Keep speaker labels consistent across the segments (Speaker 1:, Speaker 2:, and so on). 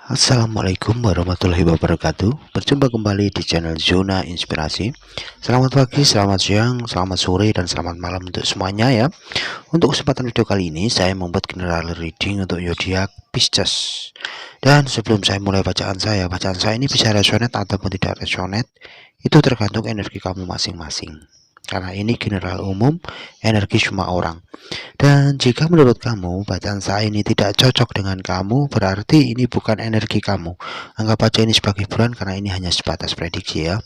Speaker 1: Assalamualaikum warahmatullahi wabarakatuh. Berjumpa kembali di channel Zona Inspirasi. Selamat pagi, selamat siang, selamat sore, dan selamat malam untuk semuanya ya. Untuk kesempatan video kali ini saya membuat general reading untuk zodiak Pisces. Dan sebelum saya mulai bacaan saya ini bisa resonate ataupun tidak resonate, itu tergantung energi kamu masing-masing. Karena ini general umum, energi semua orang. Dan jika menurut kamu bacaan saya ini tidak cocok dengan kamu, berarti ini bukan energi kamu. Anggap aja ini sebagai hiburan karena ini hanya sebatas prediksi ya.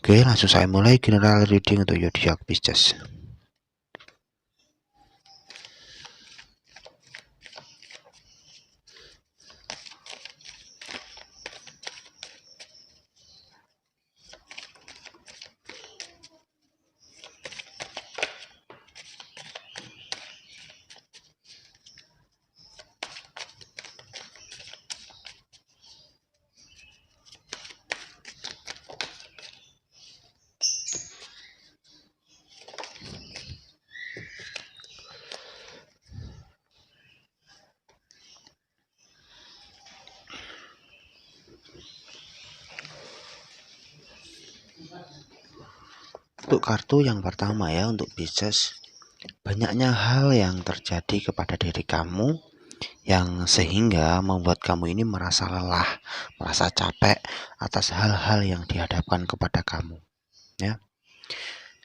Speaker 1: Oke, langsung saya mulai general reading untuk zodiak Pisces. Untuk kartu yang pertama ya, untuk Pisces, banyaknya hal yang terjadi kepada diri kamu yang sehingga membuat kamu ini merasa lelah, merasa capek atas hal-hal yang dihadapkan kepada kamu ya.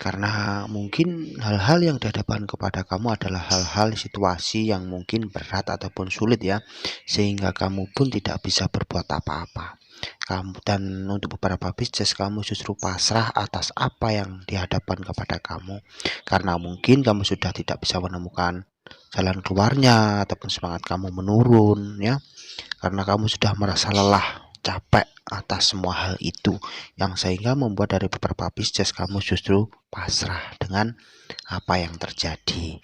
Speaker 1: Karena mungkin hal-hal yang dihadapkan kepada kamu adalah hal-hal situasi yang mungkin berat ataupun sulit ya, sehingga kamu pun tidak bisa berbuat apa-apa. Dan untuk beberapa Pisces, kamu justru pasrah atas apa yang dihadapkan kepada kamu, karena mungkin kamu sudah tidak bisa menemukan jalan keluarnya ataupun semangat kamu menurun ya, karena kamu sudah merasa lelah, capek atas semua hal itu, yang sehingga membuat dari beberapa Pisces kamu justru pasrah dengan apa yang terjadi.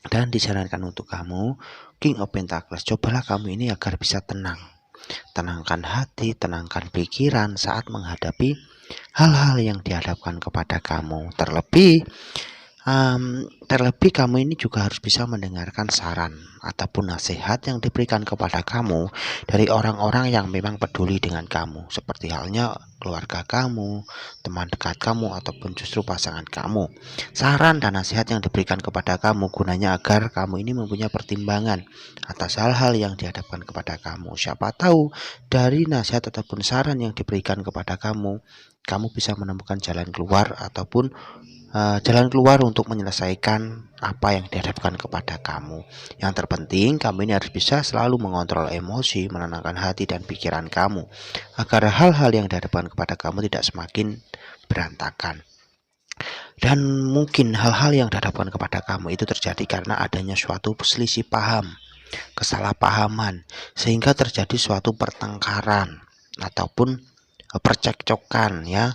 Speaker 1: Dan disarankan untuk kamu, King of Pentacles, cobalah kamu ini agar bisa tenang. Tenangkan hati, tenangkan pikiran saat menghadapi hal-hal yang dihadapkan kepada kamu. Terlebih kamu ini juga harus bisa mendengarkan saran ataupun nasihat yang diberikan kepada kamu dari orang-orang yang memang peduli dengan kamu, seperti halnya keluarga kamu, teman dekat kamu, ataupun justru pasangan kamu. Saran dan nasihat yang diberikan kepada kamu gunanya agar kamu ini mempunyai pertimbangan atas hal-hal yang dihadapkan kepada kamu. Siapa tahu dari nasihat ataupun saran yang diberikan kepada kamu, kamu bisa menemukan jalan keluar ataupun jalan keluar untuk menyelesaikan apa yang dihadapkan kepada kamu. Yang terpenting, kamu ini harus bisa selalu mengontrol emosi, menenangkan hati dan pikiran kamu, agar hal-hal yang dihadapkan kepada kamu tidak semakin berantakan. Dan mungkin hal-hal yang dihadapkan kepada kamu itu terjadi karena adanya suatu selisih paham, kesalahpahaman, sehingga terjadi suatu pertengkaran ataupun percekcokan ya,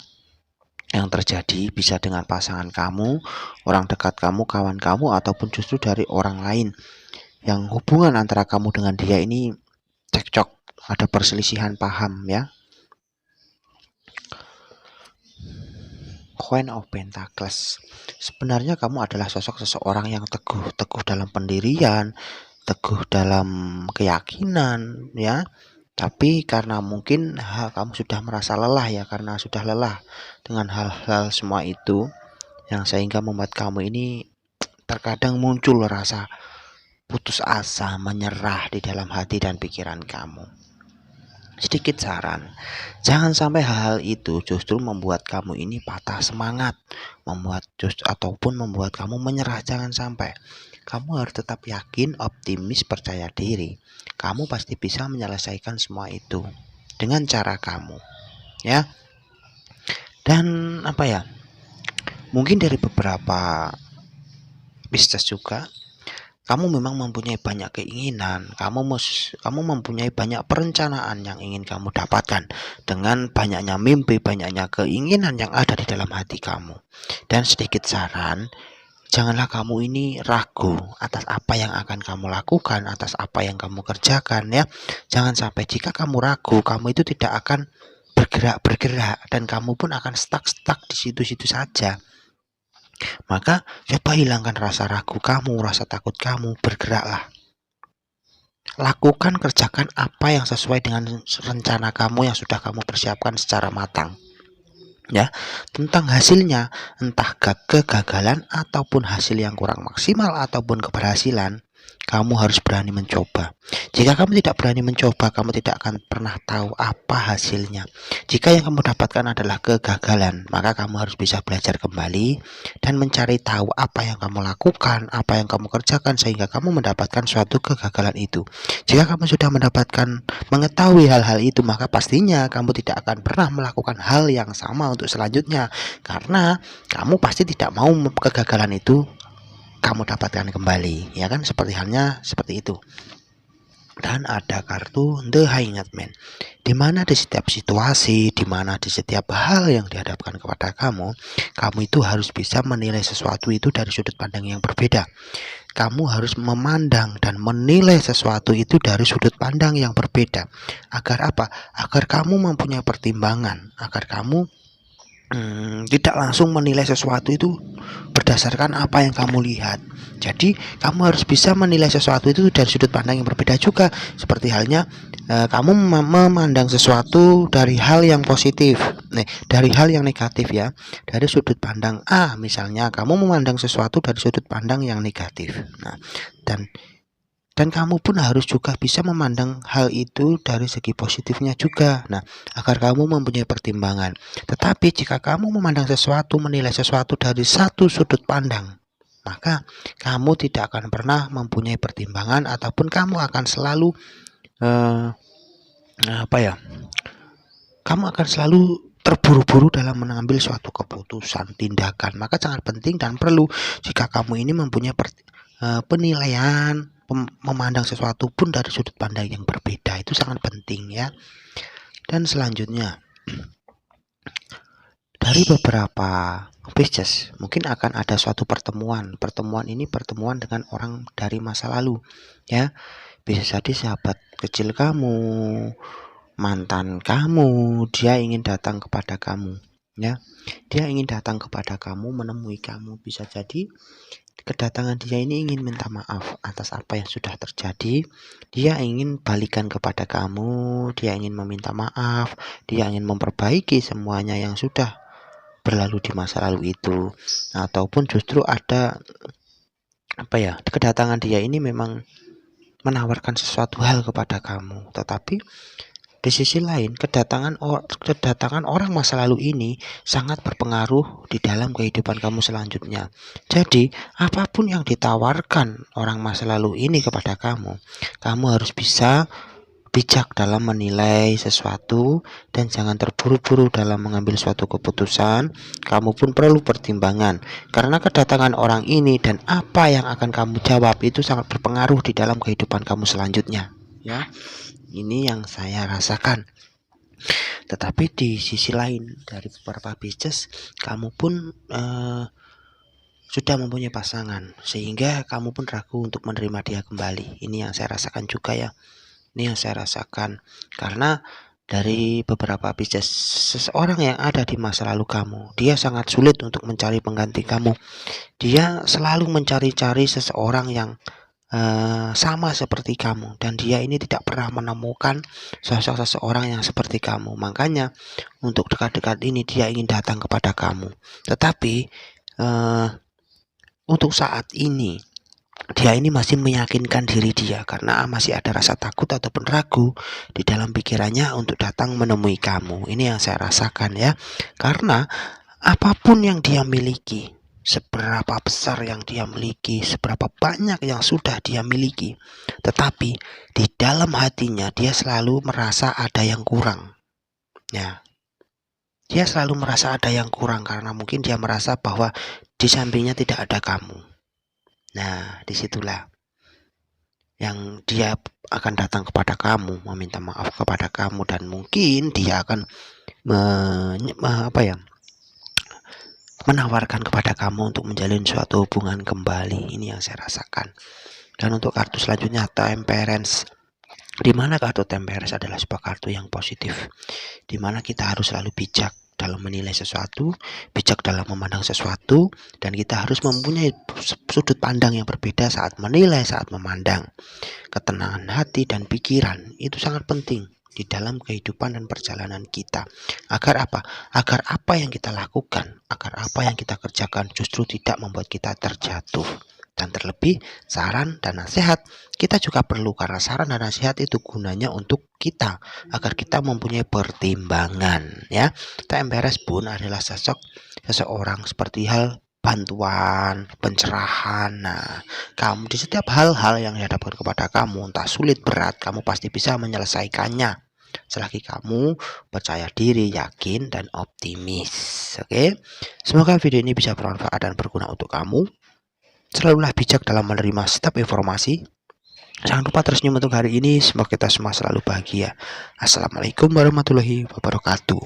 Speaker 1: yang terjadi bisa dengan pasangan kamu, orang dekat kamu, kawan kamu, ataupun justru dari orang lain, yang hubungan antara kamu dengan dia ini cekcok, ada perselisihan paham ya. Queen of Pentacles, sebenarnya kamu adalah sosok seseorang yang teguh dalam pendirian, teguh dalam keyakinan ya. Tapi karena mungkin kamu sudah merasa lelah ya, karena sudah lelah dengan hal-hal semua itu, yang sehingga membuat kamu ini terkadang muncul rasa putus asa, menyerah di dalam hati dan pikiran kamu. Sedikit saran, jangan sampai hal-hal itu justru membuat kamu ini patah semangat, ataupun membuat kamu menyerah. Jangan sampai. Kamu harus tetap yakin, optimis, percaya diri. Kamu pasti bisa menyelesaikan semua itu dengan cara kamu, ya. Dan apa ya? Mungkin dari beberapa Pisces juga, kamu memang mempunyai banyak keinginan, kamu mempunyai banyak perencanaan yang ingin kamu dapatkan dengan banyaknya mimpi, banyaknya keinginan yang ada di dalam hati kamu. Dan sedikit saran, janganlah kamu ini ragu atas apa yang akan kamu lakukan, atas apa yang kamu kerjakan ya. Jangan sampai jika kamu ragu, kamu itu tidak akan bergerak dan kamu pun akan stuck di situ-situ saja. Maka coba hilangkan rasa ragu kamu, rasa takut kamu, bergeraklah. lakukan, kerjakan apa yang sesuai dengan rencana kamu yang sudah kamu persiapkan secara matang. Ya, tentang hasilnya, entah kegagalan ataupun hasil yang kurang maksimal ataupun keberhasilan, kamu harus berani mencoba. Jika kamu tidak berani mencoba, kamu tidak akan pernah tahu apa hasilnya. Jika yang kamu dapatkan adalah kegagalan, maka kamu harus bisa belajar kembali dan mencari tahu apa yang kamu lakukan, apa yang kamu kerjakan sehingga kamu mendapatkan suatu kegagalan itu. Jika kamu sudah mengetahui hal-hal itu, maka pastinya kamu tidak akan pernah melakukan hal yang sama untuk selanjutnya, karena kamu pasti tidak mau kegagalan itu kamu dapatkan kembali, ya kan? Seperti halnya seperti itu. Dan ada kartu The Hanged Man, di mana di setiap situasi, di mana di setiap hal yang dihadapkan kepada kamu itu harus bisa menilai sesuatu itu dari sudut pandang yang berbeda. Kamu harus memandang dan menilai sesuatu itu dari sudut pandang yang berbeda. Agar apa? Agar kamu mempunyai pertimbangan, agar kamu tidak langsung menilai sesuatu itu berdasarkan apa yang kamu lihat. Jadi kamu harus bisa menilai sesuatu itu dari sudut pandang yang berbeda juga. Seperti halnya kamu memandang sesuatu dari hal yang positif, dari hal yang negatif ya. Dari sudut pandang A misalnya, kamu memandang sesuatu dari sudut pandang yang negatif. Nah, dan kamu pun harus juga bisa memandang hal itu dari segi positifnya juga. Nah, agar kamu mempunyai pertimbangan. Tetapi jika kamu memandang sesuatu, menilai sesuatu dari satu sudut pandang, maka kamu tidak akan pernah mempunyai pertimbangan ataupun kamu akan selalu kamu akan selalu terburu-buru dalam mengambil suatu keputusan, tindakan. Maka sangat penting dan perlu jika kamu ini mempunyai penilaian, memandang sesuatu pun dari sudut pandang yang berbeda, itu sangat penting ya. Dan selanjutnya, dari beberapa Pisces mungkin akan ada suatu pertemuan ini pertemuan dengan orang dari masa lalu ya. Bisa jadi sahabat kecil kamu, mantan kamu, dia ingin datang kepada kamu ya. Dia ingin datang kepada kamu, menemui kamu. Bisa jadi kedatangan dia ini ingin minta maaf atas apa yang sudah terjadi. Dia ingin balikan kepada kamu, dia ingin meminta maaf, dia ingin memperbaiki semuanya yang sudah berlalu di masa lalu itu. Ataupun justru ada kedatangan dia ini memang menawarkan sesuatu hal kepada kamu. Tetapi di sisi lain, kedatangan orang masa lalu ini sangat berpengaruh di dalam kehidupan kamu selanjutnya. Jadi, apapun yang ditawarkan orang masa lalu ini kepada kamu harus bisa bijak dalam menilai sesuatu dan jangan terburu-buru dalam mengambil suatu keputusan. Kamu pun perlu pertimbangan, karena kedatangan orang ini dan apa yang akan kamu jawab itu sangat berpengaruh di dalam kehidupan kamu selanjutnya, ya. Ini yang saya rasakan. Tetapi di sisi lain, dari beberapa Pisces, kamu pun sudah mempunyai pasangan, sehingga kamu pun ragu untuk menerima dia kembali. Ini yang saya rasakan juga ya. Ini yang saya rasakan. Karena dari beberapa Pisces, seseorang yang ada di masa lalu kamu, dia sangat sulit untuk mencari pengganti kamu. Dia selalu mencari-cari seseorang yang sama seperti kamu, dan dia ini tidak pernah menemukan sosok seseorang yang seperti kamu. Makanya untuk dekat-dekat ini dia ingin datang kepada kamu. Tetapi untuk saat ini dia ini masih meyakinkan diri dia, karena masih ada rasa takut ataupun ragu di dalam pikirannya untuk datang menemui kamu. Ini yang saya rasakan ya. Karena apapun yang dia miliki, seberapa besar yang dia miliki, seberapa banyak yang sudah dia miliki, tetapi di dalam hatinya dia selalu merasa ada yang kurang. Ya, dia selalu merasa ada yang kurang karena mungkin dia merasa bahwa di sampingnya tidak ada kamu. Nah, disitulah yang dia akan datang kepada kamu, meminta maaf kepada kamu, dan mungkin dia akan menawarkan kepada kamu untuk menjalin suatu hubungan kembali. Ini yang saya rasakan. Dan untuk kartu selanjutnya, Temperance, di mana kartu Temperance adalah sebuah kartu yang positif, di mana kita harus selalu bijak dalam menilai sesuatu, bijak dalam memandang sesuatu, dan kita harus mempunyai sudut pandang yang berbeda saat menilai, saat memandang. Ketenangan hati dan pikiran itu sangat penting di dalam kehidupan dan perjalanan kita. Agar apa? Agar apa yang kita lakukan, agar apa yang kita kerjakan justru tidak membuat kita terjatuh. Dan terlebih, saran dan nasihat kita juga perlu, karena saran dan nasihat itu gunanya untuk kita, agar kita mempunyai pertimbangan, ya. TM Beres pun adalah seseorang seperti hal bantuan, pencerahan. Nah, kamu di setiap hal-hal yang dihadapkan kepada kamu, entah sulit berat, kamu pasti bisa menyelesaikannya selagi kamu percaya diri, yakin, dan optimis. Oke, semoga video ini bisa bermanfaat dan berguna untuk kamu. Selalulah bijak dalam menerima setiap informasi. Jangan lupa tersenyum untuk hari ini. Semoga kita semua selalu bahagia. Assalamualaikum warahmatullahi wabarakatuh.